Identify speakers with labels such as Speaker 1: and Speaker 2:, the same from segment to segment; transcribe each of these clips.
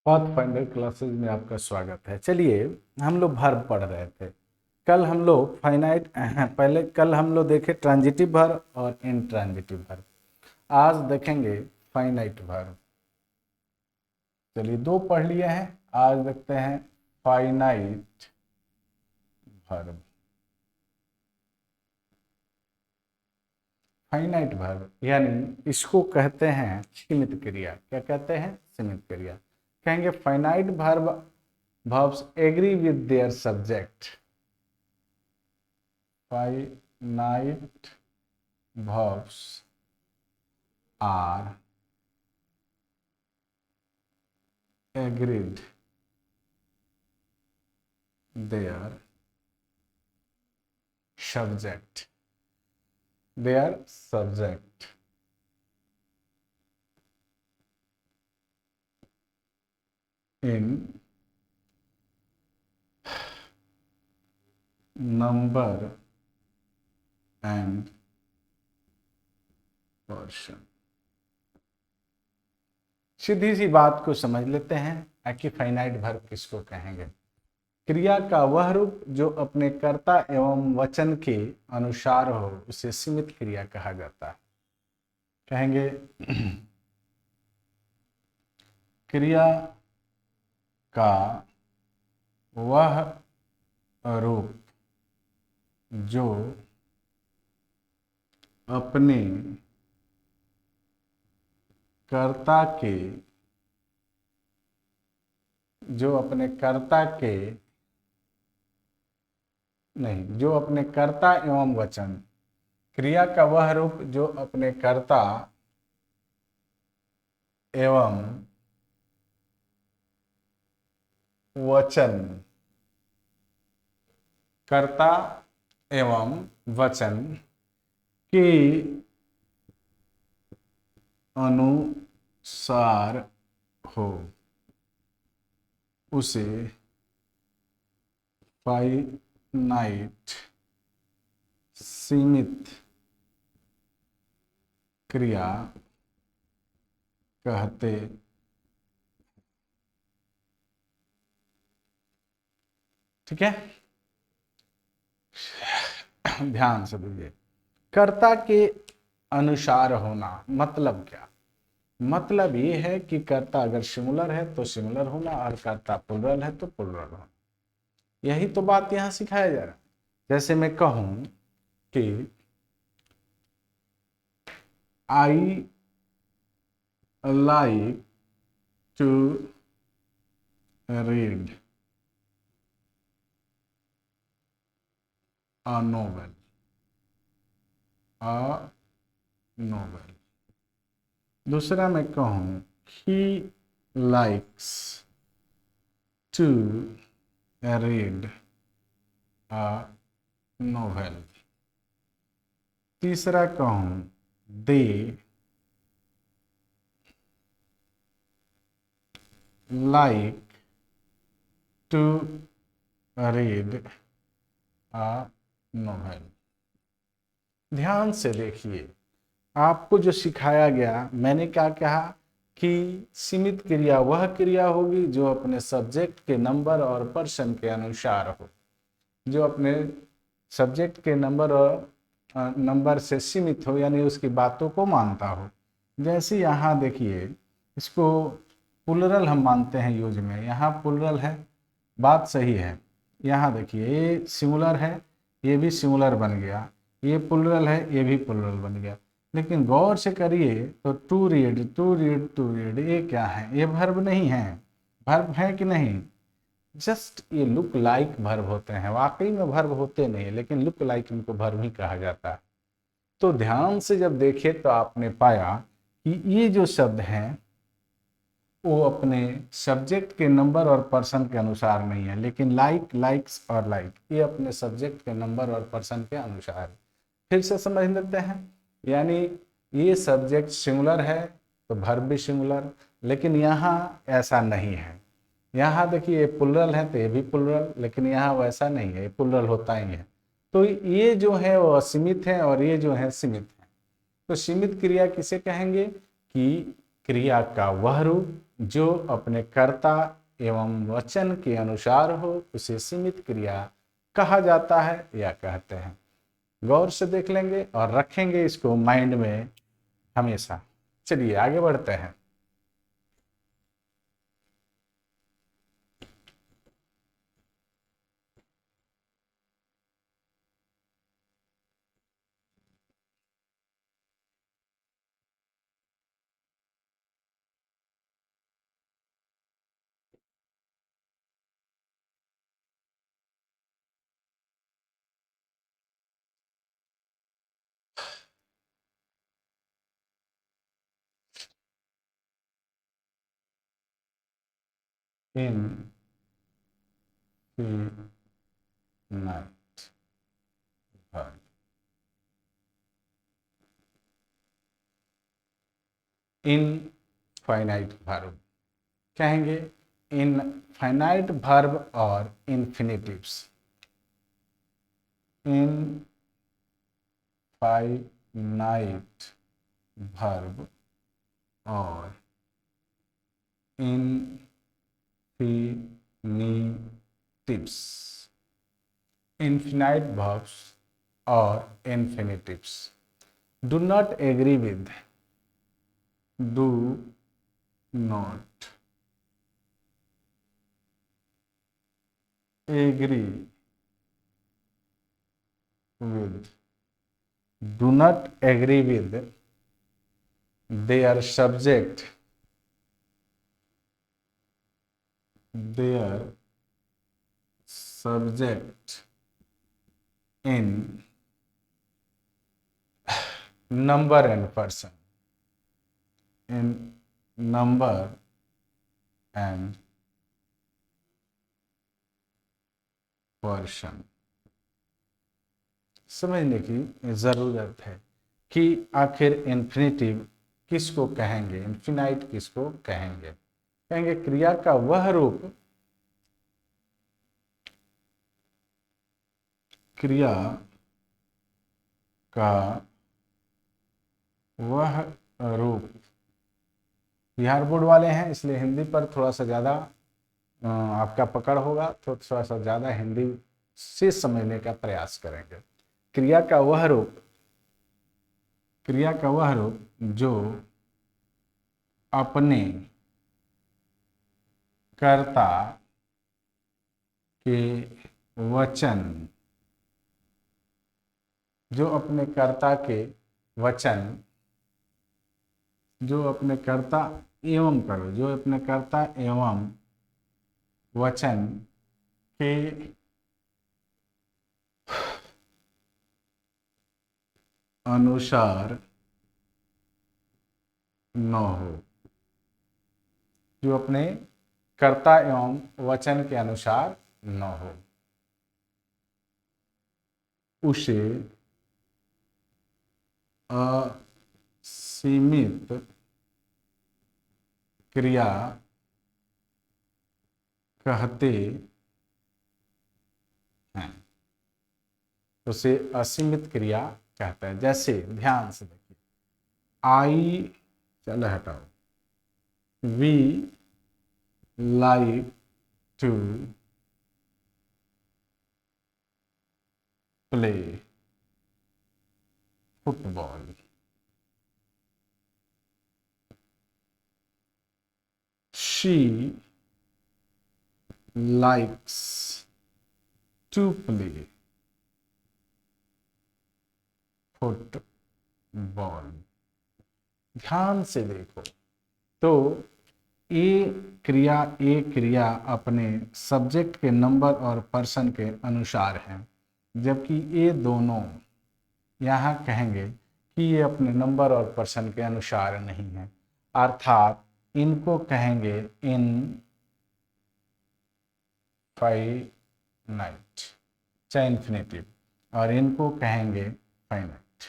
Speaker 1: Pathfinder classes में आपका स्वागत है। चलिए, हम लोग वर्ब पढ़ रहे थे। कल हम लोग कल हम लोग देखे ट्रांजिटिव वर्ब और इनट्रांजिटिव वर्ब। आज देखेंगे फाइनाइट वर्ब। चलिए, दो पढ़ लिए हैं, आज देखते हैं फाइनाइट वर्ब। फाइनाइट वर्ब यानी इसको कहते हैं सीमित क्रिया। क्या कहते हैं? सीमित क्रिया। कहेंगे finite verb verbs agree with their subject. Finite verbs are agreed their subject. Their subject. In number and portion. सीधी सी बात को समझ लेते हैं कि फाइनाइट वर्ब किसको कहेंगे। क्रिया का वह रूप जो अपने कर्ता एवं वचन के अनुसार हो उसे सीमित क्रिया कहा जाता है। कहेंगे क्रिया का वह रूप जो अपने कर्ता एवं वचन, क्रिया का वह रूप जो अपने कर्ता एवं वचन के अनुसार हो उसे फाइनाइट सीमित क्रिया कहते। ठीक है, ध्यान से दीजिए। कर्ता के अनुसार होना मतलब क्या? मतलब ये है कि कर्ता अगर सिंगुलर है तो सिंगुलर होना और कर्ता प्लुरल है तो प्लुरल होना। यही तो बात यहां सिखाया जा रहा है। जैसे मैं कहूं कि I like to read a novel. दूसरा मैं कहूं he likes to read a novel. तीसरा कहूं they like to read a novel. ध्यान से देखिए, आपको जो सिखाया गया, मैंने क्या कहा कि सीमित क्रिया वह क्रिया होगी जो अपने सब्जेक्ट के नंबर और पर्सन के अनुसार हो, जो अपने सब्जेक्ट के नंबर और नंबर से सीमित हो, यानी उसकी बातों को मानता हो। जैसे यहाँ देखिए, इसको प्लुरल हम मानते हैं यूज में, यहाँ प्लुरल है, बात सही है। यहाँ देखिए, ये सिंगुलर है, ये भी सिंगुलर बन गया, ये प्लुरल है, ये भी प्लुरल बन गया। लेकिन गौर से करिए तो टू रीड, ये क्या है? ये वर्ब नहीं है। वर्ब है कि नहीं? जस्ट ये लुक लाइक वर्ब होते हैं। वाकई में वर्ब होते नहीं, लेकिन लुक लाइक इनको वर्ब ही कहा जाता है। तो ध्यान से जब देखे तो आपने पाया कि ये जो शब्द हैं वो अपने सब्जेक्ट के नंबर और पर्सन के अनुसार नहीं है, लेकिन लाइक, लाइक्स और लाइक ये अपने सब्जेक्ट के नंबर और पर्सन के अनुसार। फिर से समझ लेते हैं, यानी ये सब्जेक्ट सिंगुलर है तो वर्ब भी सिंगुलर, लेकिन यहाँ ऐसा नहीं है। यहाँ देखिए, ये प्लुरल है तो ये भी प्लुरल, लेकिन यहाँ वैसा नहीं है, ये प्लुरल होता ही है। तो ये जो है वो असीमित है और ये जो है सीमित है। तो सीमित क्रिया किसे कहेंगे? कि क्रिया का वह रूप जो अपने कर्ता एवं वचन के अनुसार हो उसे सीमित क्रिया कहा जाता है या कहते हैं। गौर से देख लेंगे और रखेंगे इसको माइंड में हमेशा। चलिए आगे बढ़ते हैं। इनफिनाइट वर्ब, इनफाइनाइट वर्ब कहेंगे। इनफाइनाइट वर्ब और इन्फिनिटिव्स। इनफाइनाइट वर्ब और इन्फिनिटिव्स। इनफिनाइट verbs और infinitives do not agree with, do not agree with, do not agree with their subject, their subject in number and person, in number and person। समझने की जरूरत है कि आखिर infinitive किसको कहेंगे, इन्फिनाइट किसको कहेंगे। कहेंगे क्रिया का वह रूप, क्रिया का वह रूप। बिहार बोर्ड वाले हैं इसलिए हिंदी पर थोड़ा सा ज़्यादा आपका पकड़ होगा, तो थोड़ा सा ज़्यादा हिंदी से समझने का प्रयास करेंगे। क्रिया का वह रूप, क्रिया का वह रूप जो अपने कर्ता के वचन, जो अपने कर्ता के वचन, जो अपने कर्ता एवं करो, जो अपने कर्ता एवं वचन के अनुसार न हो, जो अपने कर्ता एवं वचन के अनुसार न हो, उसे असीमित क्रिया कहते हैं, उसे असीमित क्रिया कहते हैं। जैसे ध्यान से देखिए, आई, चलो हटाओ, we like to play football, she likes to play football. ध्यान से देखो तो ये क्रिया अपने सब्जेक्ट के नंबर और पर्सन के अनुसार है, जबकि ये दोनों यहाँ कहेंगे कि ये अपने नंबर और पर्सन के अनुसार नहीं है, अर्थात इनको कहेंगे इनफाइनाइट, चाहे इन्फिनिटिव, और इनको कहेंगे फाइनाइट।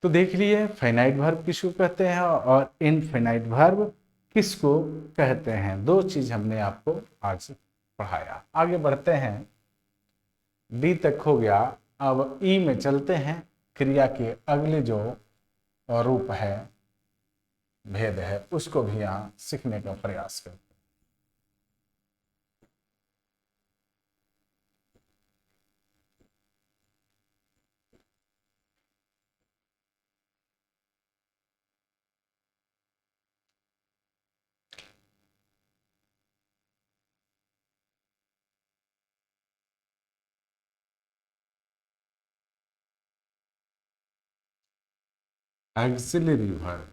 Speaker 1: तो देख लिए फाइनाइट वर्ब किसको कहते हैं और इनफाइनाइट वर्ब किसको कहते हैं। दो चीज हमने आपको आज पढ़ाया। आगे बढ़ते हैं, डी तक हो गया, अब ई में चलते हैं। क्रिया के अगले जो रूप है, भेद है, उसको भी यहाँ सीखने का प्रयास करते हैं। एक्सिलरी वर्ब,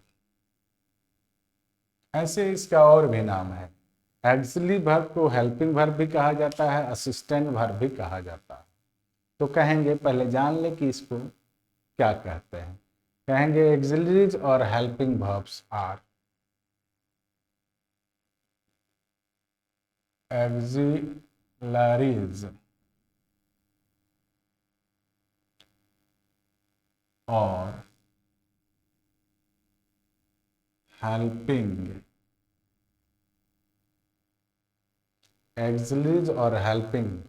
Speaker 1: ऐसे इसका और भी नाम है। एक्सिलरी वर्ब को हेल्पिंग वर्ब भी कहा जाता है, असिस्टेंट वर्ब भी कहा जाता है। तो कहेंगे, पहले जान ले कि इसको क्या कहते हैं। कहेंगे एक्सिलरीज और हेल्पिंग वर्ब्स आर, एक्सिलरीज और हेल्पिंग, एक्सिलरीज और helping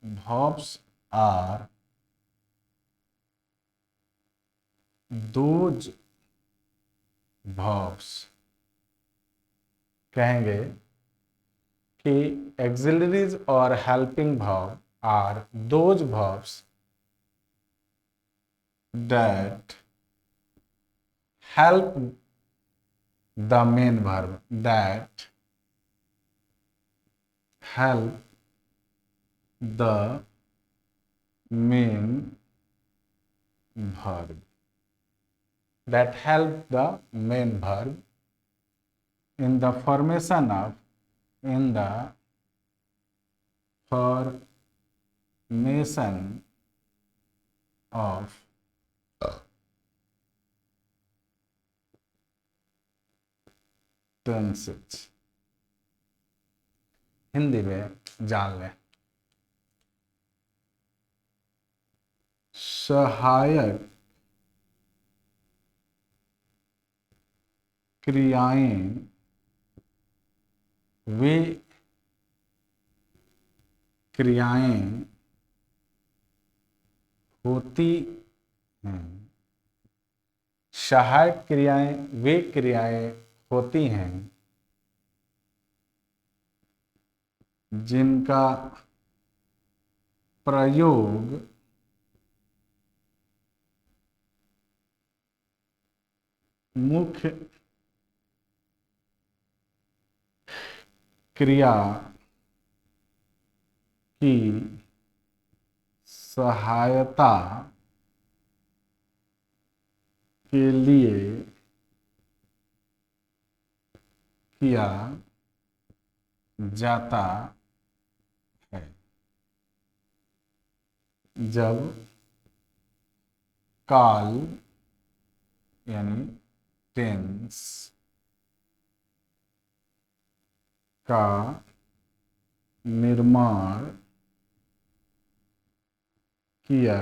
Speaker 1: verbs are those verbs, कहेंगे कि auxiliaries और helping verb are those verbs that help the main verb, that help the main verb, that help the main verb in the formation of, in the formation of tenses। Hindi में जान लें, सहायक क्रियाएं वे क्रियाएं होती हैं, सहायक क्रियाएं वे क्रियाएं होती हैं जिनका प्रयोग मुख्य क्रिया की सहायता के लिए किया जाता है। जब काल यानी टेंस का निर्माण किया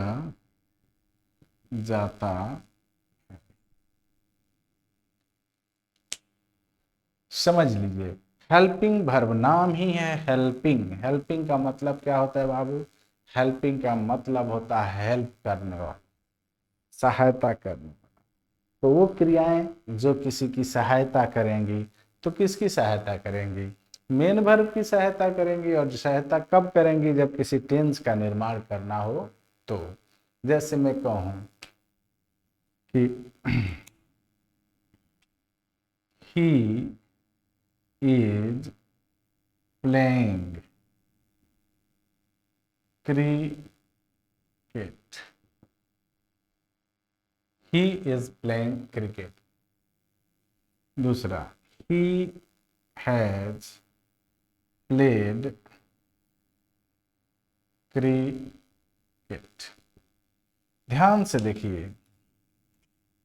Speaker 1: जाता है। समझ लीजिए, हेल्पिंग वर्ब नाम ही है हेल्पिंग। हेल्पिंग का मतलब क्या होता है बाबू? हेल्पिंग का मतलब होता है हेल्प करने वाला, सहायता करने वाला। तो वो क्रियाएं जो किसी की सहायता करेंगी, तो किसकी सहायता करेंगी? मेन वर्ब की सहायता करेंगी। और सहायता कब करेंगी? जब किसी टेंस का निर्माण करना हो तो। जैसे मैं कहूं कि he is playing cricket, he is playing cricket। दूसरा, he has played cricket। ध्यान से देखिए,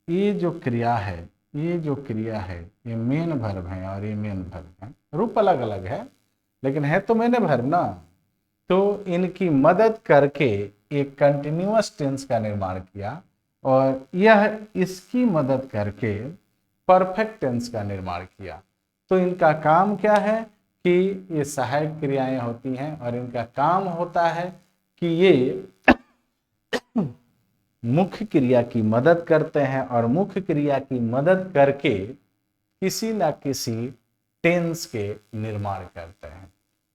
Speaker 1: ये जो क्रिया है, ये जो क्रिया है, ये मेन वर्ब है और ये मेन वर्ब है। रूप अलग अलग है लेकिन है तो मेन वर्ब ना। तो इनकी मदद करके एक कंटिन्यूअस टेंस का निर्माण किया और यह इसकी मदद करके परफेक्ट टेंस का निर्माण किया। तो इनका काम क्या है कि ये सहायक क्रियाएं होती हैं और इनका काम होता है कि ये मुख्य क्रिया की मदद करते हैं और मुख्य क्रिया की मदद करके किसी न किसी टेंस के निर्माण करते हैं।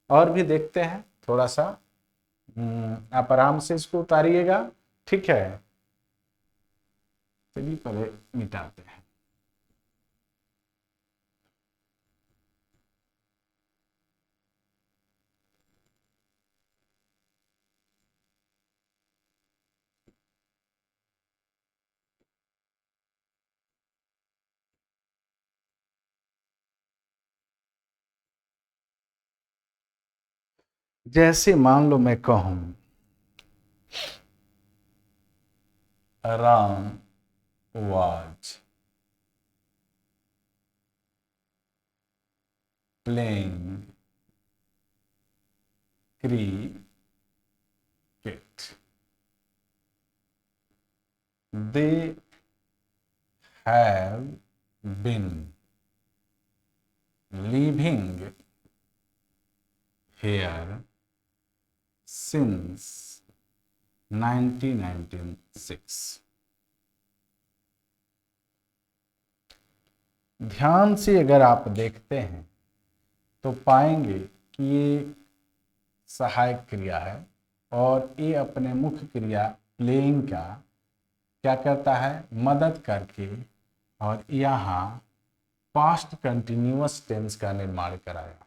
Speaker 1: और भी देखते हैं थोड़ा सा, आप आराम से इसको उतारिएगा, ठीक है। चलिए पहले मिटाते हैं। जैसे मान लो मैं कहूं Ram was playing cricket. They have been living here since 1996. ध्यान से अगर आप देखते हैं तो पाएंगे कि ये सहायक क्रिया है और ये अपने मुख्य क्रिया प्लेइंग का क्या करता है, मदद करके, और यहाँ पास्ट कंटिन्यूअस टेंस का निर्माण कराया।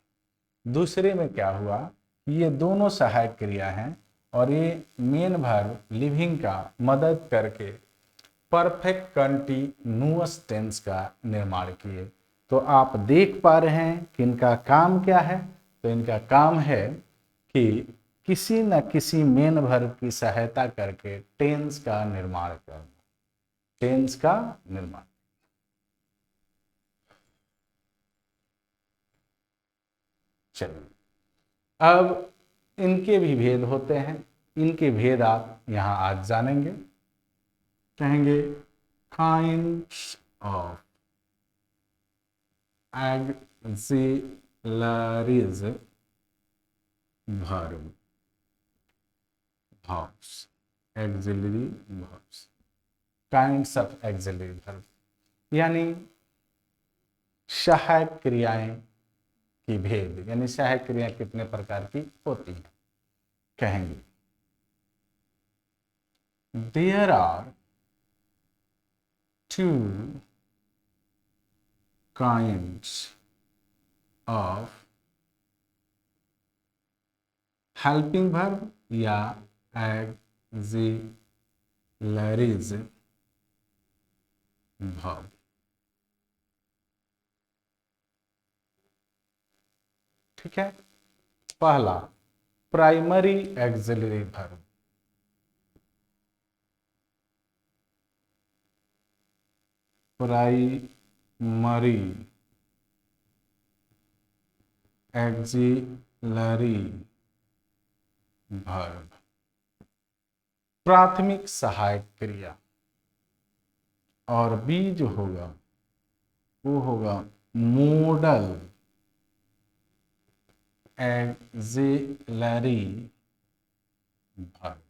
Speaker 1: दूसरे में क्या हुआ, ये दोनों सहायक क्रिया हैं और ये मेन वर्ब लिविंग का मदद करके परफेक्ट कंटिन्यूअस टेंस का निर्माण किए। तो आप देख पा रहे हैं कि इनका काम क्या है। तो इनका काम है कि किसी न किसी मेन वर्ब की सहायता करके टेंस का निर्माण करना, टेंस का निर्माण। चलिए अब इनके भी भेद होते हैं, इनके भेद आप यहां आज जानेंगे। कहेंगे kinds of auxiliaries verb, verbs, auxiliary verbs, kinds of axillary verb, यानी सहायक क्रियाएं की भेद, यानी सहायक क्रिया कितने प्रकार की होती है। कहेंगे there are two kinds of helping verb या एक्सिलरीज वर्ब। ठीक है, पहला primary auxiliary verb, primary auxiliary verb, प्राथमिक सहायक क्रिया। और बी जो होगा वो होगा modal auxiliary verb,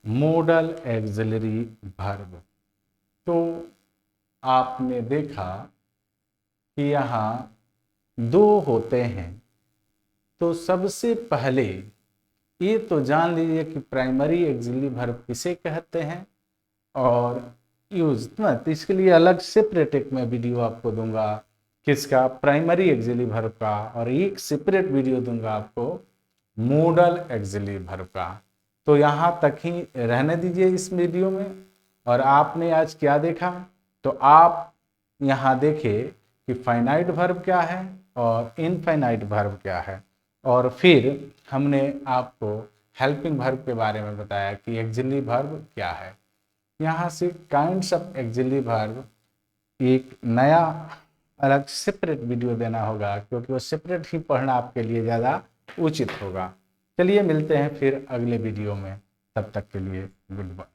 Speaker 1: modal auxiliary verb. तो आपने देखा कि यहाँ दो होते हैं। तो सबसे पहले ये तो जान लीजिए कि प्राइमरी एक्सिलरी वर्ब किसे कहते हैं और यूज ना, तो इसके लिए अलग सेपरेट एक मैं वीडियो आपको दूंगा किसका, प्राइमरी एक्सिलरी वर्ब का, और एक सेपरेट वीडियो दूंगा आपको मोडल एक्सिलरी वर्ब का। तो यहाँ तक ही रहने दीजिए इस वीडियो में। और आपने आज क्या देखा, तो आप यहाँ देखिए कि फाइनाइट वर्ब क्या है और इनफाइनाइट वर्ब क्या है, और फिर हमने आपको हेल्पिंग वर्ब के बारे में बताया कि एक्सिलरी वर्ब क्या है। यहाँ से काइंड्स ऑफ एक्सिलरी वर्ब एक नया अलग सेपरेट वीडियो देना होगा, क्योंकि वो सेपरेट ही पढ़ना आपके लिए ज़्यादा उचित होगा। चलिए मिलते हैं फिर अगले वीडियो में, तब तक के लिए गुड बाय।